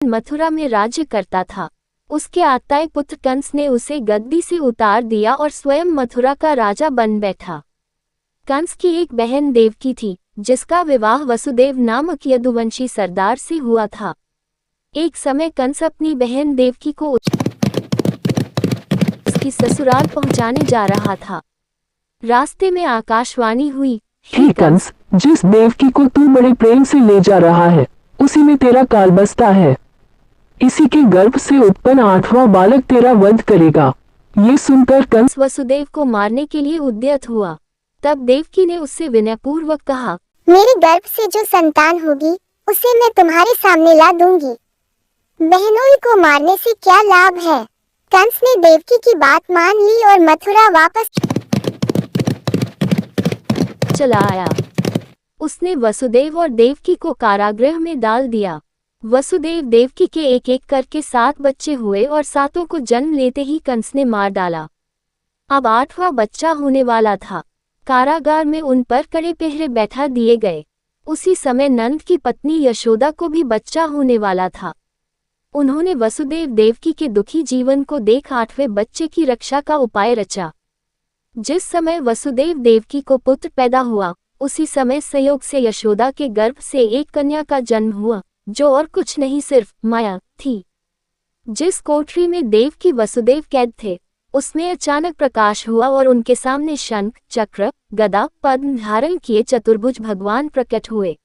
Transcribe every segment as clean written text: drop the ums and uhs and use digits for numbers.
मथुरा में राज्य करता था। उसके आत्ताई पुत्र कंस ने उसे गद्दी से उतार दिया और स्वयं मथुरा का राजा बन बैठा। कंस की एक बहन देवकी थी, जिसका विवाह वसुदेव नामक यदुवंशी सरदार से हुआ था। एक समय कंस अपनी बहन देवकी को उसकी ससुराल पहुंचाने जा रहा था। रास्ते में आकाशवाणी हुई, हे कंस, जिस देवकी को तू बड़े प्रेम से ले जा रहा है, उसी में तेरा काल बसता है। इसी के गर्भ से उत्पन्न 8वां बालक तेरा वध करेगा। ये सुनकर कंस वसुदेव को मारने के लिए उद्यत हुआ। तब देवकी ने उससे विनयपूर्वक कहा, मेरे गर्भ से जो संतान होगी उसे मैं तुम्हारे सामने ला दूंगी। बहनोई को मारने से क्या लाभ है। कंस ने देवकी की बात मान ली और मथुरा वापस चला आया। उसने वसुदेव और देवकी को कारागृह में डाल दिया। वसुदेव देवकी के एक एक करके 7 बच्चे हुए और 7 को जन्म लेते ही कंस ने मार डाला। अब 8वां बच्चा होने वाला था। कारागार में उन पर कड़े पहरे बैठा दिए गए। उसी समय नंद की पत्नी यशोदा को भी बच्चा होने वाला था। उन्होंने वसुदेव देवकी के दुखी जीवन को देख 8वें बच्चे की रक्षा का उपाय रचा। जिस समय वसुदेव देवकी को पुत्र पैदा हुआ, उसी समय संयोग से यशोदा के गर्भ से एक कन्या का जन्म हुआ, जो और कुछ नहीं सिर्फ माया थी। जिस कोठरी में देवकी वसुदेव कैद थे, उसमें अचानक प्रकाश हुआ और उनके सामने शंख, चक्र, गदा, पद्म धारण किए चतुर्भुज भगवान प्रकट हुए।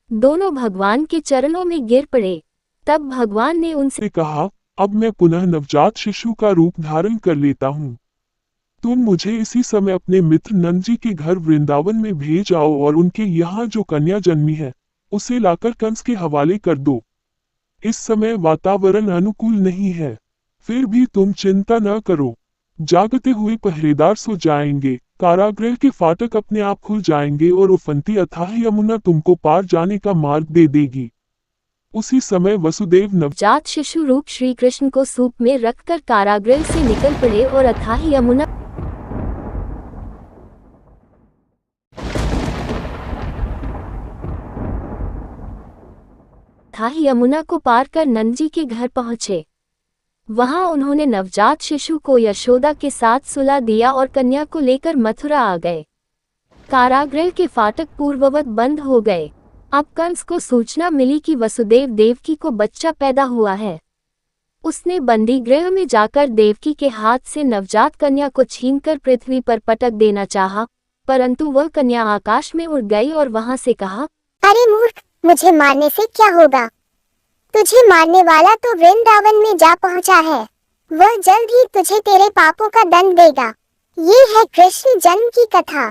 दोनों भगवान के चरणों में गिर पड़े। तब भगवान ने उनसे कहा, अब मैं पुनः नवजात शिशु का रूप धारण कर लेता हूँ। तुम मुझे इसी समय अपने मित्र नंद जी के घर वृंदावन में भेज आओ और उनके यहाँ जो कन्या जन्मी है, उसे लाकर कंस के हवाले कर दो। इस समय वातावरण अनुकूल नहीं है, फिर भी तुम चिंता न करो। जागते हुए पहरेदार सो जाएंगे, कारागृह के फाटक अपने आप खुल जाएंगे और उफनती अथाह यमुना तुमको पार जाने का मार्ग दे देगी। उसी समय वसुदेव नवजात शिशु रूप श्री कृष्ण को सूप में रखकर कारागृह से निकल पड़े और अथाह यमुना को पार कर नंद जी के घर पहुंचे। वहां उन्होंने नवजात शिशु को यशोदा के साथ सुला दिया और कन्या को लेकर मथुरा आ गए। कारागृह के फाटक पूर्ववत बंद हो गए। अब कंस को सूचना मिली कि वसुदेव देवकी को बच्चा पैदा हुआ है। उसने बंदी गृह में जाकर देवकी के हाथ से नवजात कन्या को छीनकर पृथ्वी पर पटक देना चाहा, परंतु वह कन्या आकाश में उड़ गई और वहां से कहा, अरे मूर्ख, मुझे मारने से क्या होगा। तुझे मारने वाला तो वृंदावन में जा पहुंचा है। वह जल्द ही तुझे तेरे पापों का दंड देगा। ये है कृष्ण जन्म की कथा।